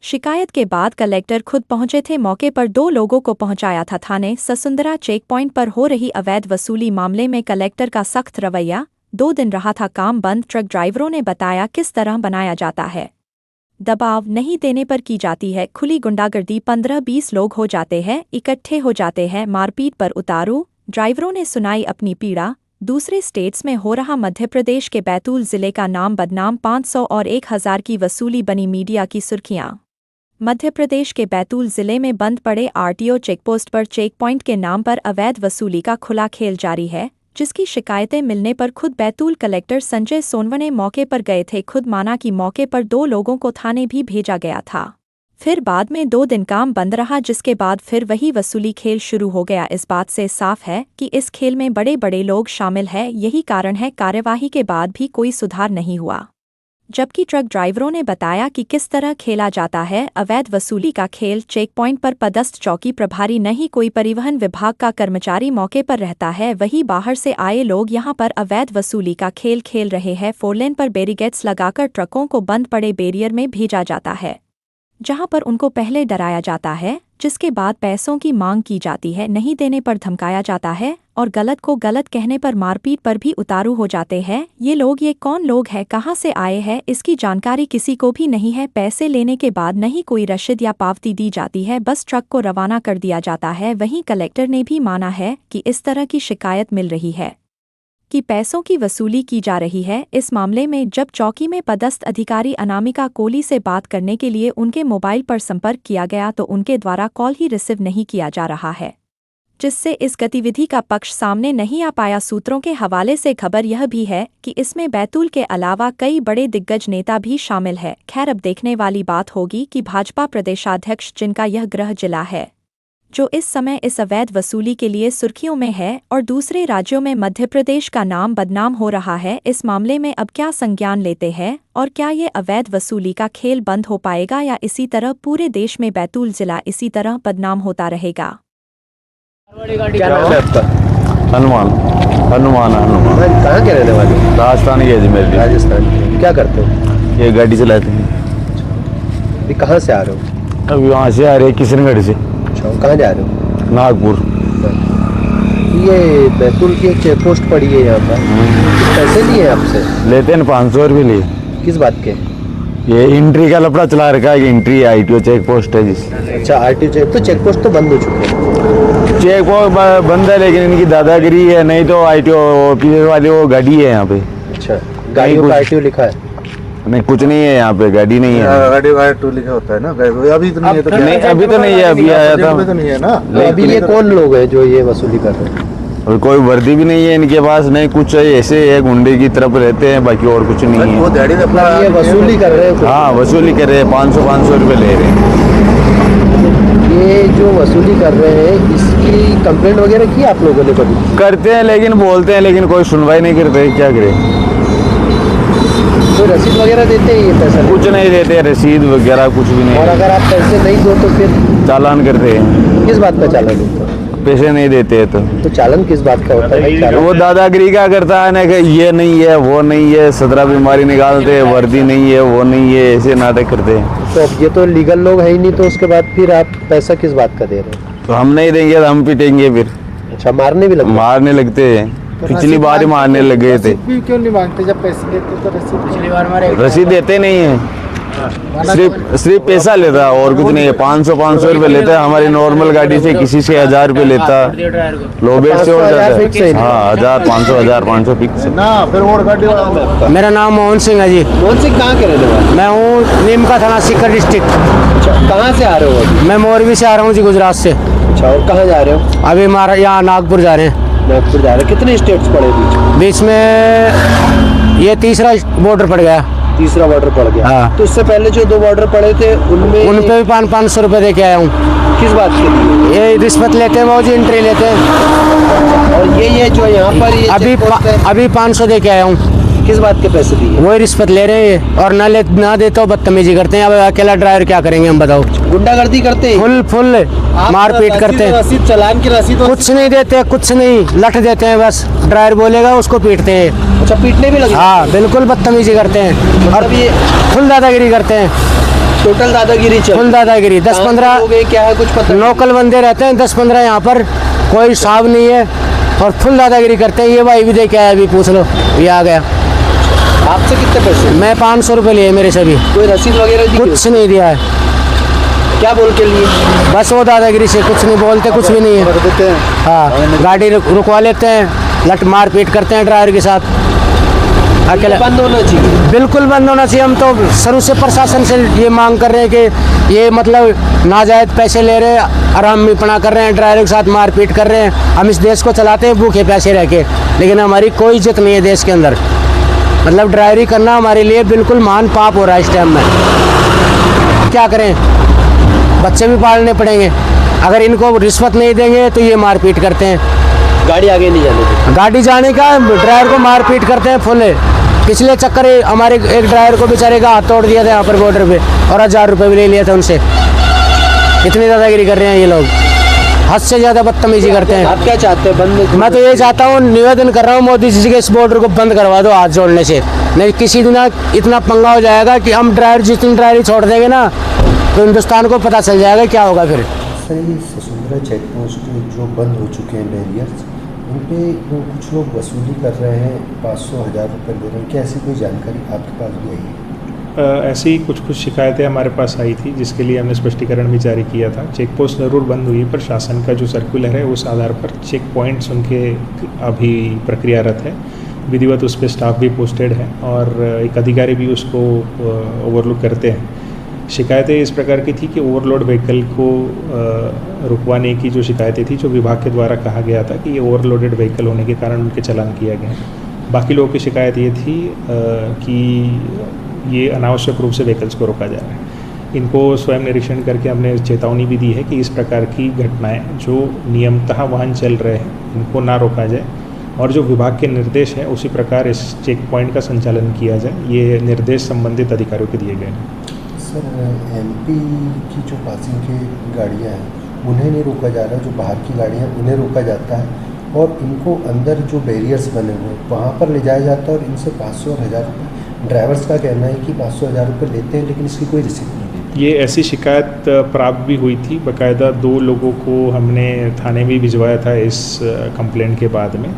शिकायत के बाद कलेक्टर खुद पहुंचे थे मौके पर। 2 लोगों को पहुंचाया था थाने ससुंदरा चेक पॉइंट पर हो रही अवैध वसूली मामले में कलेक्टर का सख्त रवैया। 2 दिन रहा था काम बंद। ट्रक ड्राइवरों ने बताया किस तरह बनाया जाता है। दबाव नहीं देने पर की जाती है खुली गुंडागर्दी। 15-20 लोग हो जाते हैं, इकट्ठे हो जाते हैं, मारपीट पर उतारू। ड्राइवरों ने सुनाई अपनी पीड़ा। दूसरे स्टेट्स में हो रहा मध्य प्रदेश के बैतूल जिले का नाम बदनाम। 500 और 1000 की वसूली बनी मीडिया की सुर्खियां। मध्य प्रदेश के बैतूल जिले में बंद पड़े आरटीओ चेकपोस्ट पर चेक पॉइंट के नाम पर अवैध वसूली का खुला खेल जारी है, जिसकी शिकायतें मिलने पर खुद बैतूल कलेक्टर संजय सोनवने मौके पर गए थे। खुद माना कि मौके पर 2 लोगों को थाने भी भेजा गया था। फिर बाद में 2 दिन काम बंद रहा, जिसके बाद फिर वही वसूली खेल शुरू हो गया। इस बात से साफ है कि इस खेल में बड़े बड़े लोग शामिल हैं। यही कारण है कार्यवाही के बाद भी कोई सुधार नहीं हुआ। जबकि ट्रक ड्राइवरों ने बताया कि किस तरह खेला जाता है अवैध वसूली का खेल। चेक पॉइंट पर पदस्थ चौकी प्रभारी नहीं कोई परिवहन विभाग का कर्मचारी मौके पर रहता है, वही बाहर से आए लोग यहां पर अवैध वसूली का खेल खेल रहे हैं। 4 लेन पर बैरिकेड्स लगाकर ट्रकों को बंद पड़े बैरियर में भेजा जाता है, जहां पर उनको पहले डराया जाता है, जिसके बाद पैसों की मांग की जाती है। नहीं देने पर धमकाया जाता है और गलत को गलत कहने पर मारपीट पर भी उतारू हो जाते हैं। ये लोग ये कौन लोग हैं, कहां से आए हैं, इसकी जानकारी किसी को भी नहीं है। पैसे लेने के बाद नहीं कोई रसीद या पावती दी जाती है, बस ट्रक को रवाना कर दिया जाता है। वहीं कलेक्टर ने भी माना है कि इस तरह की शिकायत मिल रही है कि पैसों की वसूली की जा रही है। इस मामले में जब चौकी में पदस्थ अधिकारी अनामिका कोहली से बात करने के लिए उनके मोबाइल पर संपर्क किया गया तो उनके द्वारा कॉल ही रिसीव नहीं किया जा रहा है, जिससे इस गतिविधि का पक्ष सामने नहीं आ पाया। सूत्रों के हवाले से खबर यह भी है कि इसमें बैतूल के अलावा कई बड़े दिग्गज नेता भी शामिल है। खैर, अब देखने वाली बात होगी कि भाजपा प्रदेशाध्यक्ष, जिनका यह गृह जिला है, जो इस समय इस अवैध वसूली के लिए सुर्खियों में है और दूसरे राज्यों में मध्य प्रदेश का नाम बदनाम हो रहा है, इस मामले में अब क्या संज्ञान लेते हैं और क्या ये अवैध वसूली का खेल बंद हो पाएगा या इसी तरह पूरे देश में बैतूल जिला इसी तरह बदनाम होता रहेगा। क्या नाम है आपका? हनुमान हनुमान हनुमान। कहाँ के रहने वाले? राजस्थान के अजमेर। राजस्थान। क्या करते हो? ये गाड़ी चलाते हैं। अभी कहाँ से आ रहे हो? अभी वहाँ से आ रहे हैं किशनगढ़ से। अच्छा, कहाँ जा रहे हो? नागपुर। ये बैतूल की एक चेक पोस्ट पड़ी है यहाँ पर, पैसे लिए आपसे? लेते हैं 500 रुपये लिए। किस बात के? ये एंट्री का लफड़ा चला रखा है। एंट्री आईटीओ चेक पोस्ट है जिस। अच्छा, आरटीओ चेक तो चेक पोस्ट तो बंद हो चुके हैं। चेक पोस्ट बंद है, लेकिन इनकी दादागिरी है। नहीं तो आईटीओ ऑफिसर वाली वो गाड़ी है यहाँ पे। अच्छा, गाड़ियों का आरटीओ लिखा है? नहीं, कुछ नहीं है यहाँ पे, गाड़ी नहीं है। गाड़ी टू लिखा होता है ना। अभी तो नहीं है। तो नहीं, अभी तो नहीं है, अभी आया था। तो नहीं है ना। तो अभी ये कौन लोग हैं जो ये वसूली कर रहे हैं? और कोई वर्दी भी नहीं है इनके पास, नहीं कुछ है, ऐसे है गुंडे की तरफ रहते हैं, बाकी और कुछ नहीं है। वो दिहाड़ी में अपना ये वसूली कर रहे हैं? हाँ, वसूली कर रहे हैं। 500 रुपये ले रहे हैं। ये जो वसूली कर रहे हैं इसकी कंप्लेंट वगैरह की आप लोगों ने कभी? करते हैं, लेकिन बोलते हैं, लेकिन कोई सुनवाई नहीं करते। क्या करें? कोई रसीद वगैरह देते हैं ये पैसा? कुछ नहीं देते, रसीद वगैरह कुछ भी नहीं। और अगर आप पैसे नहीं दो तो फिर चालान करते हैं। किस बात का चालान होता है? पैसे नहीं देते हैं तो चालान किस बात का होता है? चालान वो दादागिरी का करता है ना कि ये नहीं है, वो नहीं है, 17 बीमारी निकालते हैं, वर्दी नहीं है, वो नहीं है, ऐसे नाटक करते हैं। तो अब ये तो लीगल लोग है ही नहीं, तो उसके बाद फिर आप पैसा किस बात का दे रहे हैं? तो हम नहीं देंगे तो हम पिटेंगे फिर। अच्छा, मारने भी लगते? मारने लगते हैं। पिछली बार ही मारने लग गए थे। क्यों नहीं मांगते? जब पैसे देते तो रसीद पिछली बार मारे। रसीद देते नहीं है, सिर्फ पैसा लेता है और कुछ नहीं है। 500 रुपये लेता है। हमारी नॉर्मल गाड़ी से किसी से 1000 रुपये लेता, लोबेट से और जाता है। हाँ, 1500 फिक्स है ना। फिर और गाड़ी वाला। मेरा नाम मोहन सिंह है जी। मोहन सिंह कहाँ के रहने वाले? मैं हूँ नीमका थाना, सीकर डिस्ट्रिक्ट। अच्छा, कहाँ से आ रहे हो अभी? मैं मोरबी से आ रहा हूँ जी, गुजरात से। अच्छा, और कहाँ जा रहे हो? अभी हमारा यहाँ नागपुर जा रहे हैं। नागपुर जा रहे हैं। कितने स्टेट्स पड़े बीच में? ये तीसरा बॉर्डर पड़ गया। तीसरा बॉर्डर पड़ गया। हाँ। तो उससे पहले जो 2 बॉर्डर पड़े थे उनमें उन पे भी 500 रुपये दे के आया हूँ। किस बात के लिए? ये रिश्वत लेते हैं वो जी, एंट्री लेते हैं। और ये जो यहाँ पर ये अभी चेक पोस्ट है, अभी 500 दे के आया हूँ। किस बात के पैसे दिए? वही रिश्वत ले रहे हैं और ना दे तो बदतमीजी करते हैं। अब अकेला ड्राइवर क्या करेंगे हम, बताओ? गुंडागर्दी करते हैं? फुल मारपीट करते हैं। रसीद, चालान की रसीद कुछ नहीं देते, कुछ नहीं, लठ देते हैं बस। ड्राइवर बोलेगा उसको पीटते हैं। अच्छा, पीटने भी लगे? हाँ, बिल्कुल बदतमीजी करते हैं और मतलब ये फुल दादागिरी करते हैं। टोटल दादागिरी चल फुल दादागिरी। 10-15 हो गए, क्या है कुछ पता नहीं। लोकल बंदे रहते हैं, 10-15 यहाँ पर, कोई साहब नहीं है और फुल दादागिरी करते हैं। ये भाई भी देख के आया, अभी पूछ लो, ये आ गया। आपसे कितने पैसे? मैं 500 रुपये लिए मेरे से भी, कोई रसीद वगैरह दी? कुछ नहीं दिया है। क्या बोल के लिए? बस वो दादागिरी से कुछ नहीं बोलते, कुछ भी नहीं है। देते हैं। हाँ, गाड़ी रुकवा लेते हैं, लट मार पीट करते हैं ड्राइवर के साथ। अकेला बंद होना चाहिए, बिल्कुल बंद होना चाहिए। हम तो शुरू से प्रशासन से ये मांग कर रहे हैं कि ये मतलब नाजायज पैसे ले रहे हैं, आराम में पना कर रहे हैं, ड्राइवर के साथ मारपीट कर रहे हैं। हम इस देश को चलाते हैं भूखे पैसे रह के, लेकिन हमारी कोई इज्जत नहीं है देश के अंदर। मतलब ड्राइवरी करना हमारे लिए बिल्कुल महान पाप हो रहा है इस टाइम में। क्या करें, बच्चे भी पालने पड़ेंगे। अगर इनको रिश्वत नहीं देंगे तो ये मारपीट करते हैं। गाड़ी आगे नहीं जाने दी। गाड़ी जाने का ड्राइवर को मारपीट करते हैं फुल। पिछले चक्कर हमारे एक ड्राइवर को बेचारे का हाथ तोड़ दिया था यहाँ पर बॉर्डर पे, और 1000 रुपये भी ले लिया था उनसे। इतनी दादागिरी कर रहे हैं ये लोग, हद से ज़्यादा बदतमीजी करते हैं। आप क्या चाहते हैं? बंद? मैं तो ये चाहता हूँ, निवेदन कर रहा हूँ मोदी जी के, इस बॉर्डर को बंद करवा दो हाथ जोड़ने से। नहीं किसी दिन इतना पंगा हो जाएगा कि हम ड्राइवर जिस दिन ड्राइवरी छोड़ देंगे ना, तो हिंदुस्तान को पता चल जाएगा क्या होगा फिर। सर, ये ससुंदरा चेक पोस्ट जो बंद हो चुके हैं बैरियर्स, उन पे कुछ लोग वसूली कर रहे हैं, 500-1000 रुपये ले रहे हैं। क्या ऐसी कोई जानकारी आपके पास भी आई है? ऐसी कुछ शिकायतें हमारे पास आई थी, जिसके लिए हमने स्पष्टीकरण भी जारी किया था। चेक पोस्ट ज़रूर बंद हुई, पर शासन का जो सर्कुलर है उस आधार पर चेक पॉइंट्स उनके अभी प्रक्रियारत है। विधिवत उस पर स्टाफ भी पोस्टेड है और एक अधिकारी भी उसको ओवरलुक करते हैं। शिकायतें इस प्रकार की थी कि ओवरलोड व्हीकल को रुकवाने की जो शिकायतें थी, जो विभाग के द्वारा कहा गया था कि ये ओवरलोडेड व्हीकल होने के कारण उनके चालान किया गया। बाकी लोगों की शिकायत ये थी कि ये अनावश्यक रूप से व्हीकल्स को रोका जा रहा है। इनको स्वयं निरीक्षण करके हमने चेतावनी भी दी है कि इस प्रकार की घटनाएं जो नियमतः वाहन चल रहे हैं इनको ना रोका जाए, और जो विभाग के निर्देश हैं उसी प्रकार इस चेक पॉइंट का संचालन किया जाए। ये निर्देश संबंधित अधिकारियों को दिए गए हैं। सर, एमपी की जो पासिंग की गाड़ियाँ हैं उन्हें नहीं रोका जा रहा, जो बाहर की गाड़ियाँ उन्हें रोका जाता है, और इनको अंदर जो बैरियर्स बने हुए हैं वहाँ पर ले जाया जाता है और इनसे 500 और 1000 रुपये। ड्राइवर्स का कहना है कि 500-1000 रुपये लेते हैं, लेकिन इसकी कोई रिसीप्ट नहीं देते। ये ऐसी शिकायत प्राप्त भी हुई थी। बाकायदा 2 लोगों को हमने थाने में भिजवाया था इस कंप्लेंट के बाद में।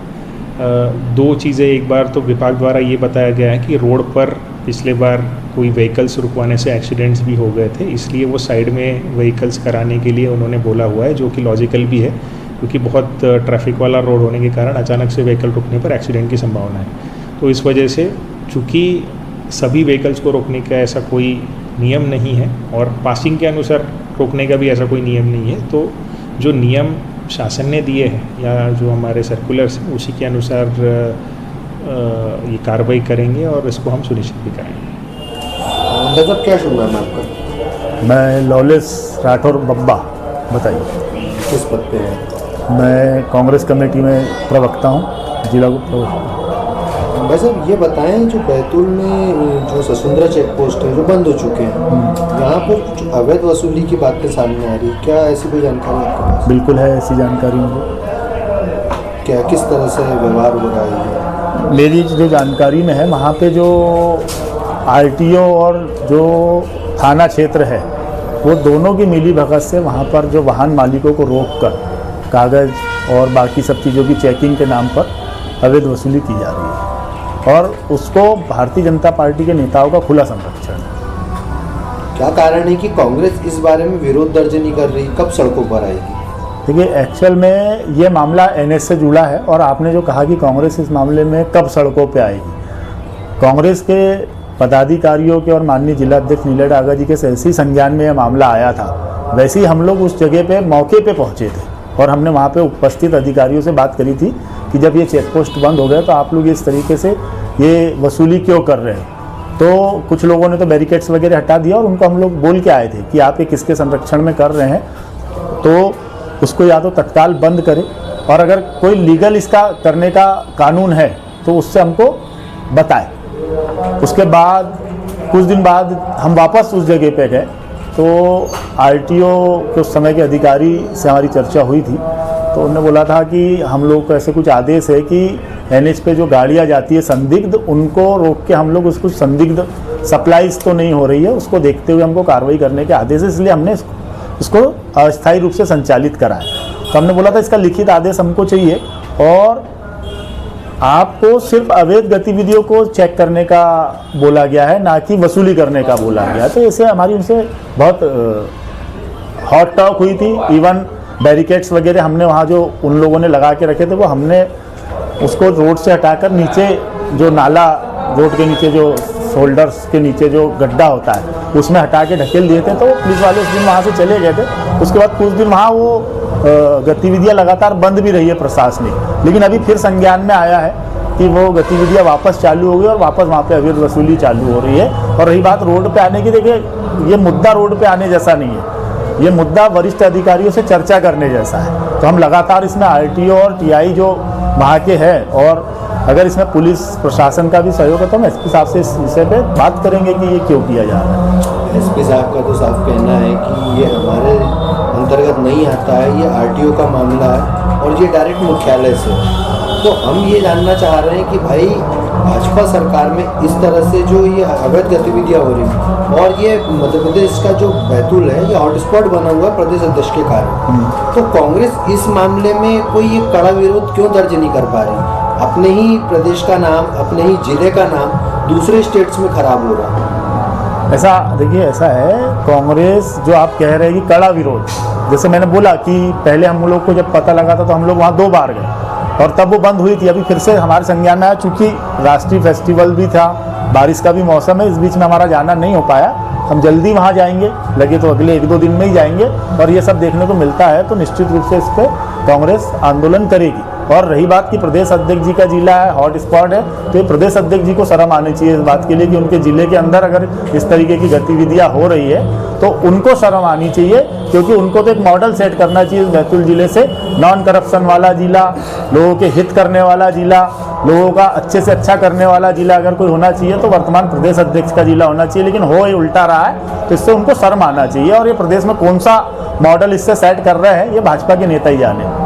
2 चीज़ें, एक बार तो विभाग द्वारा ये बताया गया है कि रोड पर पिछले बार कोई व्हीकल्स रुकवाने से एक्सीडेंट्स भी हो गए थे, इसलिए वो साइड में व्हीकल्स कराने के लिए उन्होंने बोला हुआ है, जो कि लॉजिकल भी है, क्योंकि बहुत ट्रैफिक वाला रोड होने के कारण अचानक से व्हीकल रुकने पर एक्सीडेंट की संभावना है। तो इस वजह से चूँकि सभी व्हीकल्स को रोकने का ऐसा कोई नियम नहीं है और पासिंग के अनुसार रोकने का भी ऐसा कोई नियम नहीं है, तो जो नियम शासन ने दिए हैं या जो हमारे सर्कुलर्स हैं उसी के अनुसार ये कार्रवाई करेंगे और इसको हम सुनिश्चित भी करेंगे। मतलब क्या शुभ नाम है आपका? मैं लॉलेस राठौर बब्बा। बताइए। किस पद पे है? मैं कांग्रेस कमेटी में प्रवक्ता हूँ, जिला प्रवक्ता। भाई साहब, ये बताएं, जो बैतूल में जो ससुंदरा चेक पोस्ट है जो बंद हो चुके हैं, यहाँ पर कुछ अवैध वसूली की बातें सामने आ रही है, क्या ऐसी कोई जानकारी आपके पास? बिल्कुल है, ऐसी जानकारी मुझे। क्या किस तरह से व्यवहार हो रहा है? मेरी जो जानकारी में है, वहाँ पे जो आरटीओ और जो थाना क्षेत्र है वो दोनों की मिली भगत से वहाँ पर जो वाहन मालिकों को रोककर कागज़ और बाकी सब चीज़ों की चेकिंग के नाम पर अवैध वसूली की जा रही है, और उसको भारतीय जनता पार्टी के नेताओं का खुला संरक्षण है। क्या कारण है कि कांग्रेस इस बारे में विरोध दर्ज नहीं कर रही? कब सड़कों पर आएगी? देखिए, एक्चुअल में ये मामला एनएस से जुड़ा है, और आपने जो कहा कि कांग्रेस इस मामले में कब सड़कों पे आएगी, कांग्रेस के पदाधिकारियों के और माननीय जिला अध्यक्ष नीला डागा जी के सहसी संज्ञान में यह मामला आया था। वैसे ही हम लोग उस जगह पे मौके पे पहुंचे थे और हमने वहाँ पे उपस्थित अधिकारियों से बात करी थी कि जब ये चेक पोस्ट बंद हो गया तो आप लोग इस तरीके से ये वसूली क्यों कर रहे हैं। तो कुछ लोगों ने तो बैरिकेड्स वगैरह हटा दिया और उनको हम लोग बोल के आए थे कि आप ये किसके संरक्षण में कर रहे हैं, तो उसको या तो तत्काल बंद करें, और अगर कोई लीगल इसका करने का कानून है तो उससे हमको बताएं। उसके बाद कुछ दिन बाद हम वापस उस जगह पे गए, तो आरटीओ के उस समय के अधिकारी से हमारी चर्चा हुई थी, तो उन्होंने बोला था कि हम लोग को ऐसे कुछ आदेश है कि एनएच पे जो गाड़ियाँ जाती है संदिग्ध, उनको रोक के हम लोग उसको संदिग्ध सप्लाईज तो नहीं हो रही है, उसको देखते हुए हमको कार्रवाई करने के आदेश है, इसलिए हमने इसको अस्थायी रूप से संचालित करा है। तो हमने बोला था इसका लिखित आदेश हमको चाहिए और आपको सिर्फ अवैध गतिविधियों को चेक करने का बोला गया है, ना कि वसूली करने का बोला गया है। तो ऐसे हमारी उनसे बहुत हॉट टॉक हुई थी। इवन बैरिकेड्स वगैरह हमने वहाँ जो उन लोगों ने लगा के रखे थे वो हमने उसको रोड से हटाकर नीचे जो नाला, रोड के नीचे जो शोल्डर्स के नीचे जो गड्ढा होता है उसमें हटा के ढकेल दिए थे। तो पुलिस वाले उस दिन वहाँ से चले गए थे। उसके बाद कुछ दिन वहाँ वो गतिविधियाँ लगातार बंद भी रही है प्रशासनिक, लेकिन अभी फिर संज्ञान में आया है कि वो गतिविधियाँ वापस चालू हो गई और वापस वहाँ पे अवैध वसूली चालू हो रही है। और रही बात रोड पे आने की, देखिए ये मुद्दा रोड पे आने जैसा नहीं है, ये मुद्दा वरिष्ठ अधिकारियों से चर्चा करने जैसा है। तो हम लगातार इसमें RTO और TI जो वहाँ के हैं, और अगर इसमें पुलिस प्रशासन का भी सहयोग है तो हम SP साहब से इस विषय पे बात करेंगे कि ये क्यों किया जा रहा है। SP साहब का तो साफ कहना है कि ये हमारे अंतर्गत नहीं आता है, ये RTO का मामला है और ये डायरेक्ट मुख्यालय से है। तो हम ये जानना चाह रहे हैं कि भाई भाजपा सरकार में इस तरह से जो ये अवैध गतिविधियाँ हो रही हैं और ये मध्य प्रदेश का जो बैतूल है ये हॉटस्पॉट बना हुआ है प्रदेश अध्यक्ष के कारण, तो कांग्रेस इस मामले में कोई एक कड़ा विरोध क्यों दर्ज नहीं कर पा रही? अपने ही प्रदेश का नाम, अपने ही जिले का नाम दूसरे स्टेट्स में खराब हो रहा है। ऐसा देखिए, ऐसा है कांग्रेस जो आप कह रहे हैं कि कड़ा विरोध, जैसे मैंने बोला कि पहले हम लोग को जब पता लगा था तो हम लोग वहाँ 2 बार गए और तब वो बंद हुई थी। अभी फिर से हमारे संज्ञान में आया, चूँकि राष्ट्रीय फेस्टिवल भी था, बारिश का भी मौसम है, इस बीच में हमारा जाना नहीं हो पाया। हम जल्दी वहाँ जाएंगे, लगे तो अगले 1-2 दिन में ही जाएंगे और ये सब देखने को मिलता है तो निश्चित रूप से इस पर कांग्रेस आंदोलन करेगी। और रही बात कि प्रदेश अध्यक्ष जी का जिला है, हॉट स्पॉट है, तो ये प्रदेश अध्यक्ष जी को शर्म आनी चाहिए इस बात के लिए कि उनके जिले के अंदर अगर इस तरीके की गतिविधियां हो रही है तो उनको शर्म आनी चाहिए, क्योंकि उनको तो एक मॉडल सेट करना चाहिए बैतूल जिले से, नॉन करप्शन वाला जिला, लोगों के हित करने वाला जिला, लोगों का अच्छे से अच्छा करने वाला जिला अगर कोई होना चाहिए तो वर्तमान प्रदेश अध्यक्ष का जिला होना चाहिए। लेकिन हो ये उल्टा रहा है, तो इससे उनको शर्म आना चाहिए। और ये प्रदेश में कौन सा मॉडल इससे सेट कर रहे हैं ये भाजपा के नेता ही जाने।